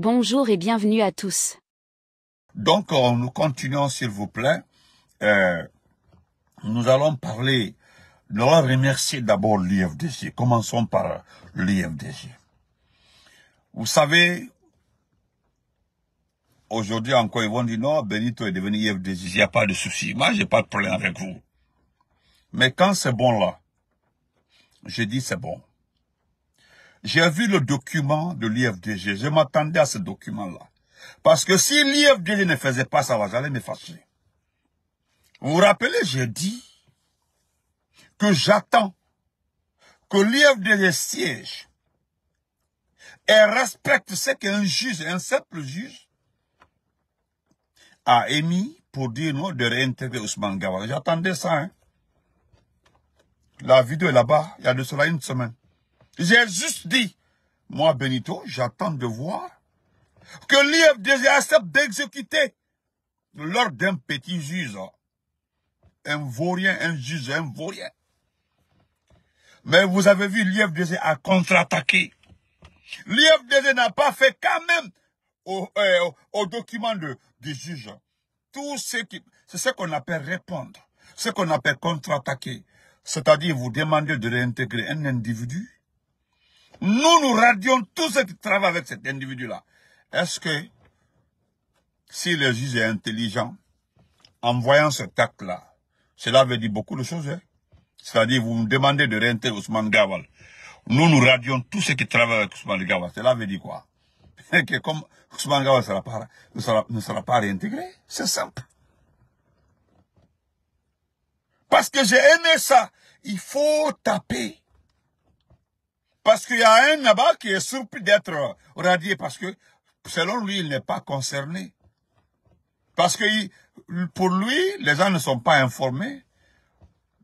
Bonjour et bienvenue à tous. Donc, nous continuons, s'il vous plaît. Nous allons parler, nous allons remercier d'abord l'IFDG. Commençons par l'IFDG. Vous savez, aujourd'hui encore, ils vont dire non, Benito est devenu IFDG, il n'y a pas de souci. Moi, j'ai pas de problème avec vous. Mais quand c'est bon là, je dis c'est bon. J'ai vu le document de l'IFDG, je m'attendais à ce document-là. Parce que si l'IFDG ne faisait pas ça, j'allais me fâcher. Vous vous rappelez, j'ai dit que j'attends que l'IFDG siège et respecte ce qu'un juge, un simple juge, a émis pour dire non de réintégrer Ousmane Gawal. J'attendais ça. Hein. La vidéo est là-bas, il y a de cela une semaine. J'ai juste dit, moi Benito, j'attends de voir que l'IFDG accepte d'exécuter l'ordre d'un petit juge. Un vaurien, un juge, un vaurien. Mais vous avez vu, l'IFDG a contre-attaqué. L'IFDG n'a pas fait quand même au document du juge. Tout c'est ce qu'on appelle répondre. Ce qu'on appelle contre-attaquer. C'est-à-dire vous demander de réintégrer un individu. Nous radions tous ceux qui travaillent avec cet individu-là. Est-ce que si le juge est intelligent, en voyant ce acte-là, cela veut dire beaucoup de choses. Hein? C'est-à-dire vous nous demandez de réintégrer Ousmane Gawal. Nous radions tous ceux qui travaillent avec Ousmane Gawal. Cela veut dire quoi? Que comme Ousmane Gawal ne sera pas réintégré, c'est simple. Parce que j'ai aimé ça. Il faut taper. Parce qu'il y a un là-bas qui est surpris d'être radié parce que, selon lui, il n'est pas concerné. Parce que pour lui, les gens ne sont pas informés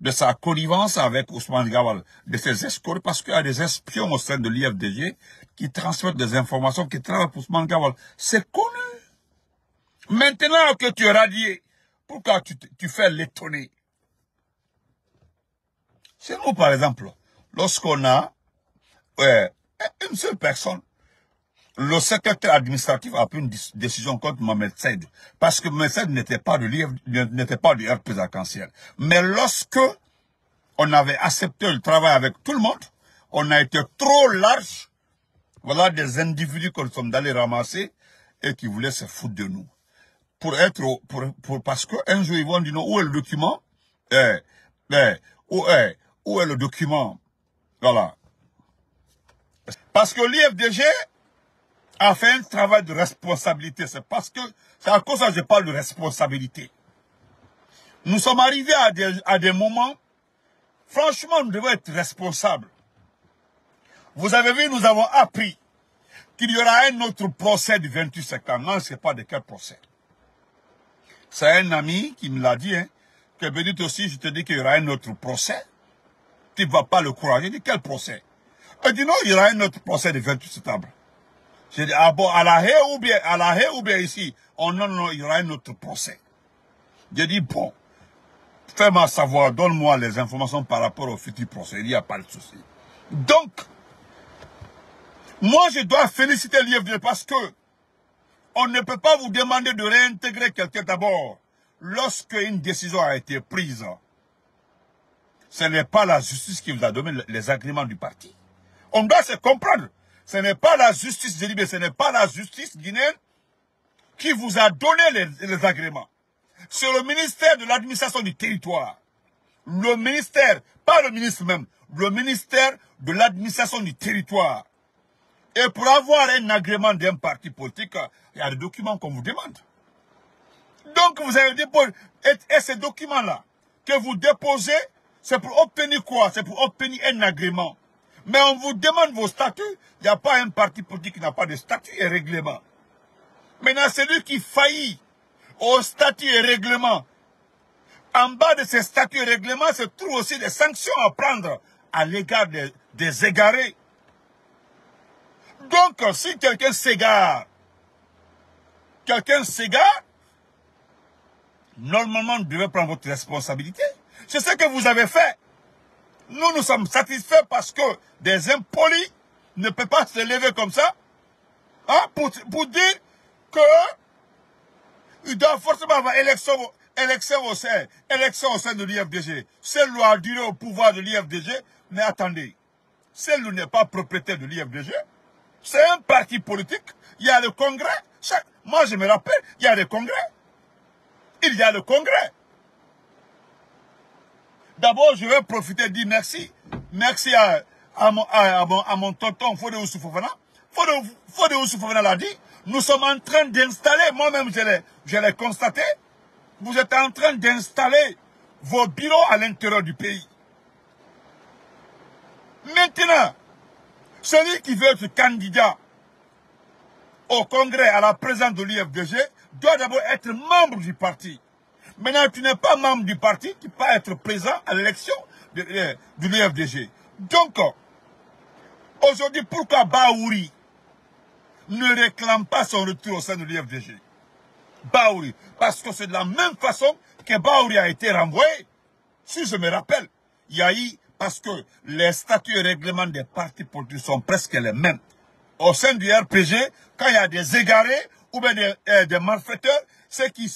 de sa connivence avec Ousmane Gawal, de ses escorts, parce qu'il y a des espions au sein de l'IFDG qui transmettent des informations qui travaillent pour Ousmane Gawal. C'est connu. Maintenant que tu es radié, pourquoi tu fais l'étonner? C'est nous, par exemple, lorsqu'on a une seule personne, le secrétaire administratif a pris une décision contre Mohamed Saïd, parce que Mohamed Saïd n'était pas du RP arc-en-ciel. Mais lorsque on avait accepté le travail avec tout le monde, on a été trop large. Voilà des individus que nous sommes allés ramasser et qui voulaient se foutre de nous. Parce qu'un jour, ils vont dire, non, où est le document? Où est le document? Voilà. Parce que l'IFDG a fait un travail de responsabilité. C'est à cause de ça que je parle de responsabilité. Nous sommes arrivés à des moments, franchement, nous devons être responsables. Vous avez vu, nous avons appris qu'il y aura un autre procès du 28 septembre. Non, je ne sais pas de quel procès. C'est un ami qui me l'a dit, hein, que Benito aussi, je te dis qu'il y aura un autre procès. Tu ne vas pas le croire. J'ai dit, quel procès? Il dit, non, il y aura un autre procès du 28 septembre. J'ai dit, ah bon, à la haie ou bien ici? Oh non, non, il y aura un autre procès. J'ai dit, bon, fais-moi savoir, donne-moi les informations par rapport au futur procès. Il n'y a pas de souci. Donc, moi, je dois féliciter l'IFDG parce que on ne peut pas vous demander de réintégrer quelqu'un d'abord lorsque une décision a été prise. Ce n'est pas la justice qui vous a donné les agréments du parti. On doit se comprendre. Ce n'est pas la justice, ce n'est pas la justice guinéenne qui vous a donné les agréments. C'est le ministère de l'administration du territoire. Le ministère, pas le ministre même, le ministère de l'administration du territoire. Et pour avoir un agrément d'un parti politique, il y a des documents qu'on vous demande. Donc vous avez déposé, et ces documents-là que vous déposez, c'est pour obtenir quoi? C'est pour obtenir un agrément. Mais on vous demande vos statuts. Il n'y a pas un parti politique qui n'a pas de statut et règlement. Maintenant, celui qui faillit au statut et règlement, en bas de ces statuts et règlements, se trouvent aussi des sanctions à prendre à l'égard des égarés. Donc, si quelqu'un s'égare, normalement, vous devez prendre votre responsabilité. C'est ce que vous avez fait. Nous sommes satisfaits parce que des impolis ne peuvent pas se lever comme ça Hein, pour dire que il doit forcément avoir élection au sein de l'IFDG. Celle-là a duré au pouvoir de l'IFDG, mais attendez, celle-là n'est pas propriétaire de l'IFDG. C'est un parti politique. Il y a le congrès. Moi, je me rappelle, il y a le congrès. Il y a le congrès. D'abord, je vais profiter de dire merci. Merci à mon tonton Fode Oussou Fofana. Fode Oussou Fofana l'a dit. Nous sommes en train d'installer, moi-même je l'ai constaté, vous êtes en train d'installer vos bureaux à l'intérieur du pays. Maintenant, celui qui veut être candidat au congrès à la présidence de l'IFDG doit d'abord être membre du parti. Maintenant, tu n'es pas membre du parti, tu peux être présent à l'élection de l'IFDG. Donc, aujourd'hui, pourquoi Baouri ne réclame pas son retour au sein de l'IFDG? Baouri, parce que c'est de la même façon que Baouri a été renvoyé. Si je me rappelle, il y a eu, parce que les statuts et règlements des partis politiques sont presque les mêmes. Au sein du RPG, quand il y a des égarés ou bien des malfaiteurs, ceux qui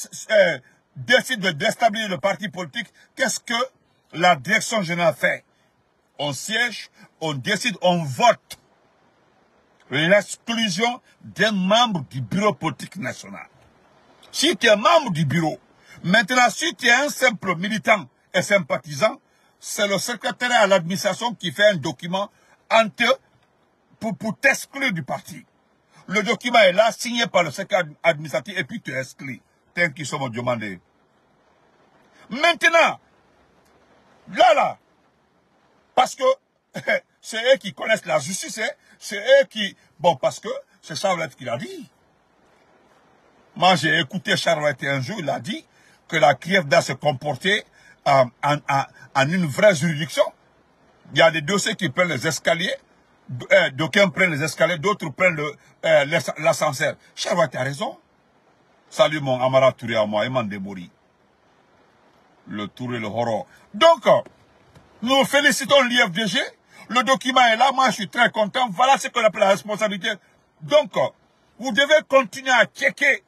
décident de déstabiliser le parti politique, qu'est-ce que la direction générale fait? On siège, on décide, on vote l'exclusion d'un membre du bureau politique national. Si tu es membre du bureau, maintenant si tu es un simple militant et sympathisant, c'est le secrétariat à l'administration qui fait un document pour t'exclure du parti. Le document est là, signé par le secrétaire administratif, et puis tu es exclu. Tel qu'ils sont demandés. Maintenant, là, parce que c'est eux qui connaissent la justice, c'est eux qui... Bon, parce que c'est Charlotte qui l'a dit. Moi, j'ai écouté Charlotte un jour, il a dit que la CRIEF doit se comporter en une vraie juridiction. Il y a des dossiers qui prennent les escaliers, d'aucuns prennent les escaliers, d'autres prennent l'ascenseur. Charlotte a raison. Salut mon Amara Touré à moi, Eman Debouri. Le Touré, le horror. Donc, nous félicitons l'IFDG. Le document est là, moi je suis très content. Voilà ce qu'on appelle la responsabilité. Donc, vous devez continuer à checker.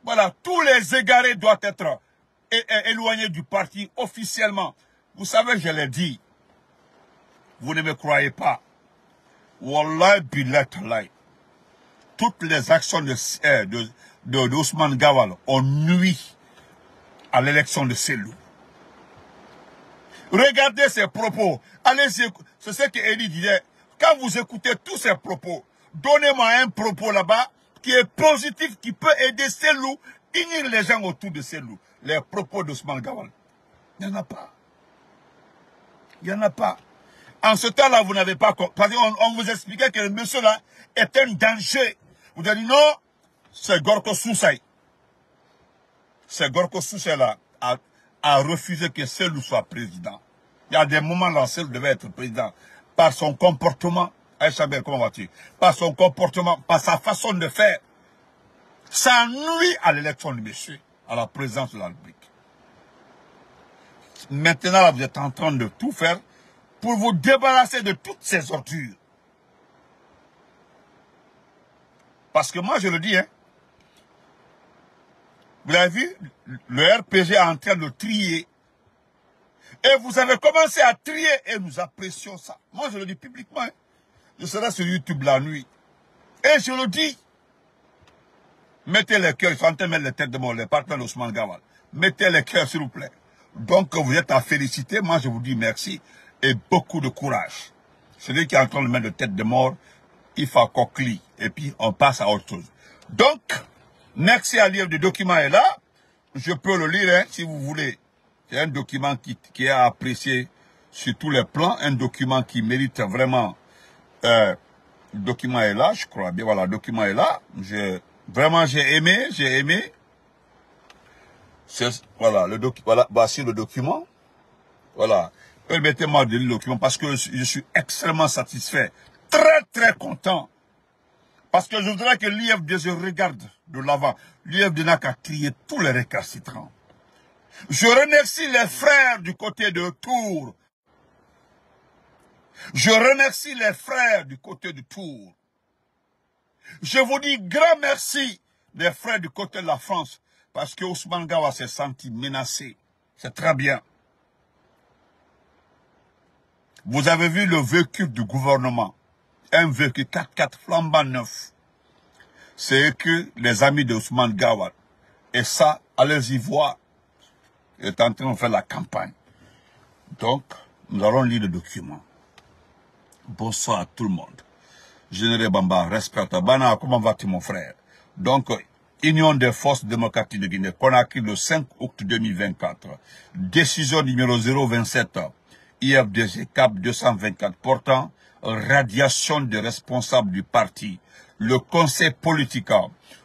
Voilà, tous les égarés doivent être éloignés du parti officiellement. Vous savez, je l'ai dit. Vous ne me croyez pas. Wallah billah tallah. Toutes les actions de Ousmane Gawal ont nui à l'élection de Selou. Regardez ses propos. Allez-y, c'est ce que Elie disait. Quand vous écoutez tous ces propos, donnez-moi un propos là-bas qui est positif, qui peut aider Selou, unir les gens autour de Selou. Les propos d'Ousmane Gawal. Il n'y en a pas. Il n'y en a pas. En ce temps-là, vous n'avez pas... Parce qu'on vous expliquait que le monsieur-là est un danger. Vous avez dit non, c'est Gorko Soussaï. C'est Gorko Soussaï-là a refusé que Selou soit président. Il y a des moments là, Selou devait être président. Par son comportement, Aïcha Bel, comment vas-tu? Par son comportement, par sa façon de faire, ça nuit à l'élection du monsieur, à la présidence de la République. Maintenant, là, vous êtes en train de tout faire pour vous débarrasser de toutes ces ordures. Parce que moi, je le dis, hein, vous avez vu, le RPG est en train de trier. Et vous avez commencé à trier et nous apprécions ça. Moi, je le dis publiquement. Hein. Je serai sur YouTube la nuit. Et je le dis. Mettez les cœurs, ils sont en train de mettre les têtes de mort, les partenaires d'Ousmane Gawal. Mettez les cœurs, s'il vous plaît. Donc, vous êtes à féliciter. Moi, je vous dis merci et beaucoup de courage. Celui qui est en train de mettre les têtes de mort, il faut coquiller. Et puis, on passe à autre chose. Donc, merci à lire, le document est là. Je peux le lire, hein, si vous voulez. C'est un document qui est apprécié sur tous les plans. Un document qui mérite vraiment... le document est là, je crois bien. Voilà, le document est là. Vraiment, j'ai aimé. Voilà, voici le document. Voilà. Permettez-moi de lire le document parce que je suis extrêmement satisfait. Très, très content. Parce que je voudrais que l'IFDG regarde de l'avant. L'IFDG n'a qu'à trier tous les récalcitrants. Je remercie les frères du côté de Tours. Je remercie les frères du côté de Tours. Je vous dis grand merci des frères du côté de la France, parce que Ousmane Gawa s'est senti menacé. C'est très bien. Vous avez vu le véhicule du gouvernement, un véhicule 4x4 flambant neuf. C'est que les amis de Ousmane Gawa. Et ça, allez-y voir, il est en train de faire la campagne. Donc, nous allons lire le document. Bonsoir à tout le monde. Général Bamba, respecte. Bana, comment vas-tu mon frère? Donc, Union des forces démocratiques de Guinée, Conakry le 5 août 2024. Décision numéro 027, IFDG CAP 224, portant radiation des responsables du parti. Le conseil politique,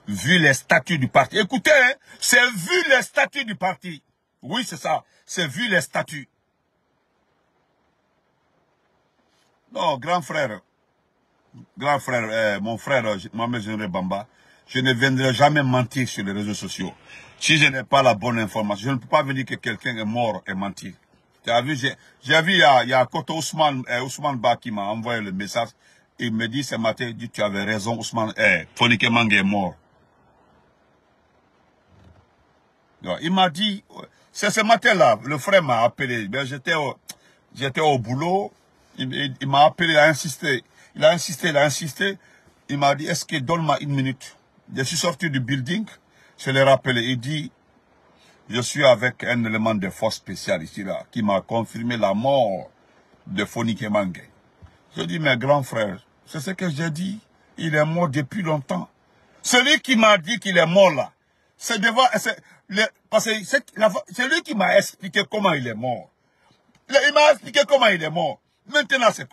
vu les statuts du parti. Écoutez, hein, c'est vu les statuts du parti. Oui, c'est ça. C'est vu les statuts. Non, grand frère, mon frère, Mohamed Général Bamba, je ne viendrai jamais mentir sur les réseaux sociaux. Si je n'ai pas la bonne information, je ne peux pas venir que quelqu'un est mort et mentir. Tu as vu, j'ai vu, il y a côté Ousmane Ba qui m'a envoyé le message. Il me dit ce matin, il dit, tu avais raison, Ousmane, Fonike Mange est mort. Il m'a dit, c'est ce matin-là, le frère m'a appelé. Ben, j'étais au boulot, il m'a appelé, il a insisté. Il m'a dit, est-ce que donne-moi une minute. Je suis sorti du building, je l'ai rappelé. Il dit, je suis avec un élément de force spéciale ici, là, qui m'a confirmé la mort de Fonike Mange. Je dis, mes grands frères, c'est ce que j'ai dit. Il est mort depuis longtemps. Celui qui m'a dit qu'il est mort là, c'est devant, parce que c'est lui qui m'a expliqué comment il est mort. Il m'a expliqué comment il est mort. Maintenant, c'est,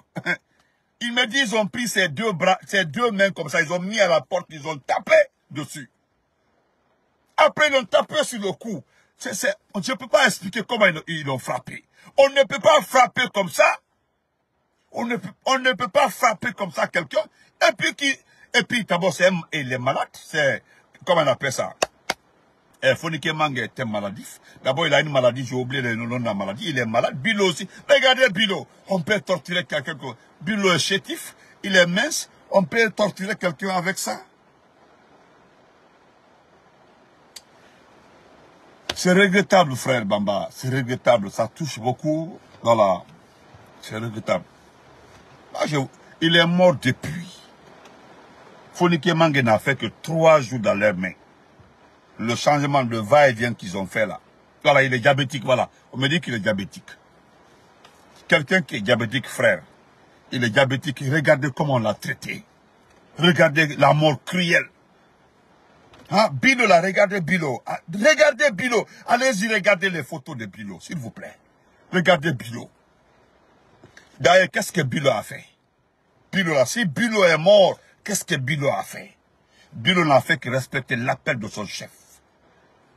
il me dit, ils ont pris ses deux bras, ses deux mains comme ça, ils ont mis à la porte, ils ont tapé dessus. Après, ils ont tapé sur le cou. Je ne peux pas expliquer comment ils l'ont frappé. On ne peut pas frapper comme ça. On ne peut pas frapper comme ça quelqu'un. Et puis d'abord, il est malade. C'est, comment on appelle ça? Fonike Mange était maladif. D'abord, il a une maladie, j'ai oublié le nom de la maladie. Il est malade. Bilo aussi. Regardez Bilo. On peut torturer quelqu'un. Bilo est chétif. Il est mince. On peut torturer quelqu'un avec ça. C'est regrettable, frère Bamba. C'est regrettable. Ça touche beaucoup. Voilà. C'est regrettable. Il est mort depuis. Fonike Mange n'a fait que 3 jours dans leurs mains. Le changement de va-et-vient qu'ils ont fait là. Voilà, il est diabétique, voilà. On me dit qu'il est diabétique. Quelqu'un qui est diabétique, frère, il est diabétique. Regardez comment on l'a traité. Regardez la mort cruelle. Hein? Bilo là, regardez Bilo. Ah, regardez Bilo. Allez-y, regardez les photos de Bilo, s'il vous plaît. Regardez Bilo. D'ailleurs, qu'est-ce que Bilo a fait? Bilo là, si Bilo est mort, qu'est-ce que Bilo a fait? Bilo n'a fait que respecter l'appel de son chef.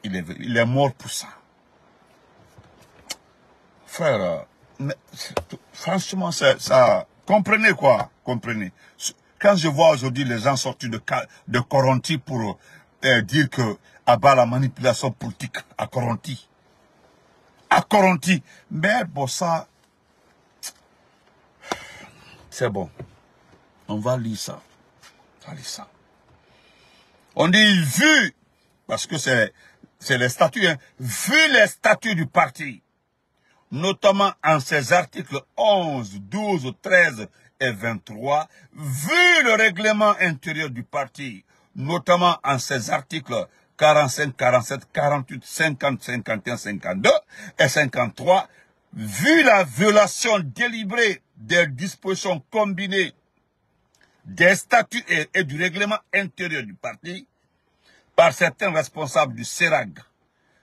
Il est mort pour ça. Frère, franchement, ça, comprenez quoi? Comprenez. Quand je vois aujourd'hui les gens sortis de Coronti pour dire que abat la manipulation politique à Coronti. À Coronti. Mais bon, ça, c'est bon. On va lire ça. On va lire ça. On dit vu, parce que c'est les statuts, hein, vu les statuts du parti, notamment en ses articles 11, 12, 13 et 23, vu le règlement intérieur du parti, notamment en ses articles 45, 47, 48, 50, 51, 52 et 53, vu la violation délibérée des dispositions combinées des statuts et du règlement intérieur du parti, par certains responsables du CERAG,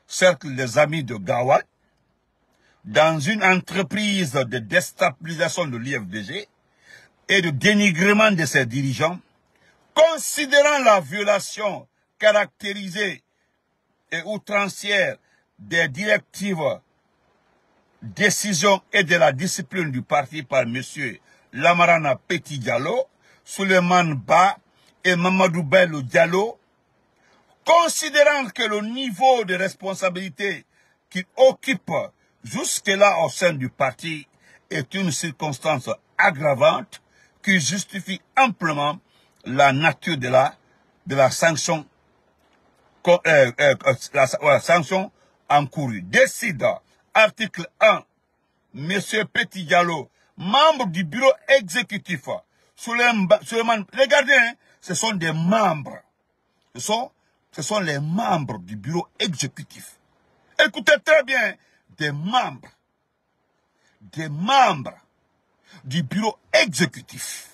cercle des amis de Gawa, dans une entreprise de déstabilisation de l'IFDG et de dénigrement de ses dirigeants, considérant la violation caractérisée et outrancière des directives, décisions et de la discipline du parti par M. Lamarana Petit Diallo, Souleymane Ba et Mamadou Bello Diallo, considérant que le niveau de responsabilité qu'il occupe jusque-là au sein du parti est une circonstance aggravante qui justifie amplement la nature de la sanction, la sanction encourue. Décide, article 1, Monsieur Petit Diallo, membre du bureau exécutif, regardez, hein, ce sont des membres. Ce sont les membres du bureau exécutif. Écoutez très bien, des membres du bureau exécutif.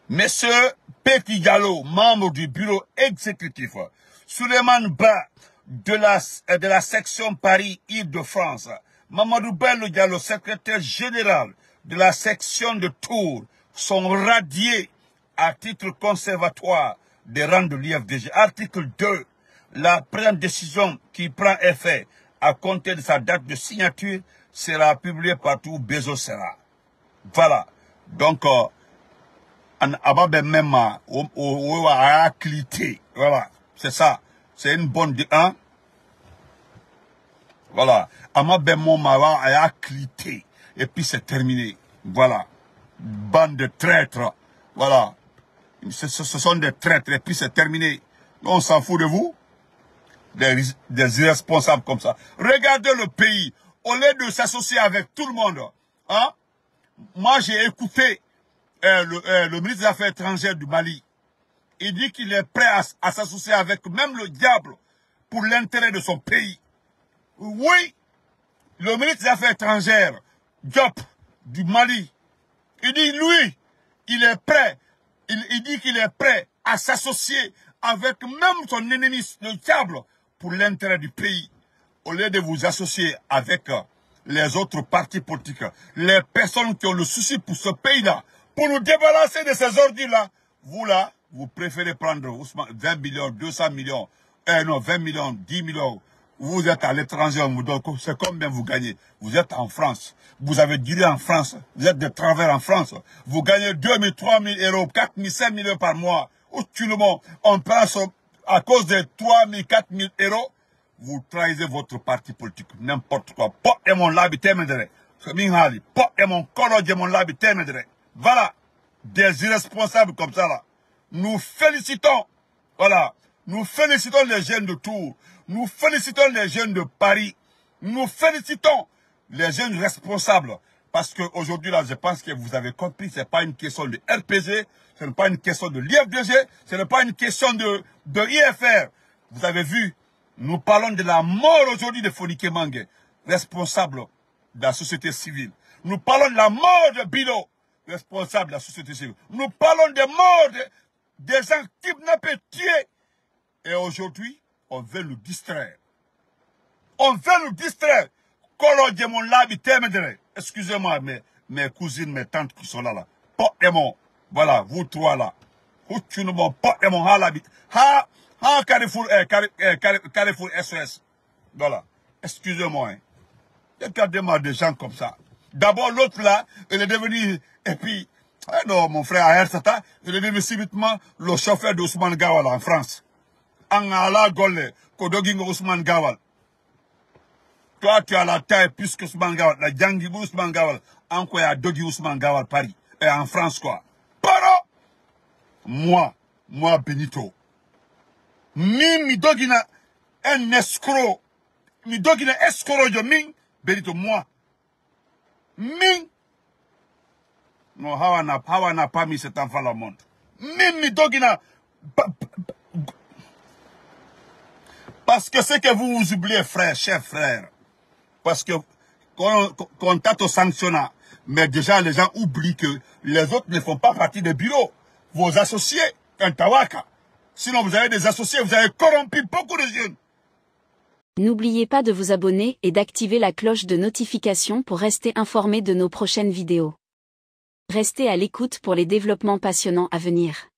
Monsieur Petit Diallo, membre du bureau exécutif, Souleymane Ba de la section Paris-Île-de-France, Mamadou Bello Diallo, secrétaire général de la section de Tours, sont radiés à titre conservatoire des rangs de l'IFDG. Article 2. La présente décision qui prend effet à compter de sa date de signature sera publiée partout où besoin sera. Voilà. Donc, voilà. C'est ça. C'est une bonne... Hein? Voilà. Et puis c'est terminé. Voilà. Bande de traîtres. Voilà. Ce sont des traîtres. Et puis c'est terminé. On s'en fout de vous. Des irresponsables comme ça. Regardez le pays. Au lieu de s'associer avec tout le monde. Hein? Moi, j'ai écouté le ministre des Affaires étrangères du Mali. Il dit qu'il est prêt à s'associer avec même le diable pour l'intérêt de son pays. Oui, le ministre des Affaires étrangères, Diop, du Mali, il dit, lui, il est prêt, il dit qu'il est prêt à s'associer avec même son ennemi, le diable, pour l'intérêt du pays. Au lieu de vous associer avec les autres partis politiques, les personnes qui ont le souci pour ce pays-là, pour nous débarrasser de ces ordures-là, vous là, vous préférez prendre 20 millions, 200 millions, non, 20 millions, 10 millions. Vous êtes à l'étranger, c'est combien vous gagnez. Vous êtes en France, vous avez duré en France, vous êtes de travers en France, vous gagnez 2 000, 3 000 euros, 4 000, 5 000 euros par mois. Ou tout le monde, on pense à cause de 3 000, 4 000 euros, vous trahissez votre parti politique, n'importe quoi. Voilà, des irresponsables comme ça là. Nous félicitons, voilà, nous félicitons les jeunes de Tours, nous félicitons les jeunes de Paris, nous félicitons les jeunes responsables. Parce qu'aujourd'hui là, je pense que vous avez compris, ce n'est pas une question de RPG, ce n'est pas une question de l'IFDG, ce n'est pas une question de IFR. Vous avez vu, nous parlons de la mort aujourd'hui de Fonike Mange, responsable de la société civile. Nous parlons de la mort de Bilo, responsable de la société civile. Nous parlons des morts des gens kidnappés, tués. Et aujourd'hui, on veut nous distraire. On veut nous distraire. Excusez-moi, mes cousines, mes tantes qui sont là. Voilà, vous trois là. Carrefour SOS. Voilà. Excusez-moi. Regardez-moi des gens comme ça. D'abord, l'autre là, il est devenu, et puis, non, mon frère Ahersata, il est devenu subitement le chauffeur d'Ousmane Gawal en France. Angala Gole, Kodoging Ousmane Gawal. Toi, tu as la taille plus que Ousmane Gawal, la Djangi Ousmane Gawal, encore à Dogi Ousmane Gawal, Paris, et en France, quoi. Paro! Moi, Benito. Mi dogina un escroc. Mi dogina escroc, yo min, Benito, moi. Min. Non, Hawa n'a pas mis cet enfant au monde. Mi dogina. Parce que c'est que vous oubliez, frère, chers frères. Parce que qu'on t'a sanctionné, mais déjà les gens oublient que les autres ne font pas partie des bureaux. Vos associés, un Tawaka. Sinon vous avez des associés, vous avez corrompu beaucoup de jeunes. N'oubliez pas de vous abonner et d'activer la cloche de notification pour rester informé de nos prochaines vidéos. Restez à l'écoute pour les développements passionnants à venir.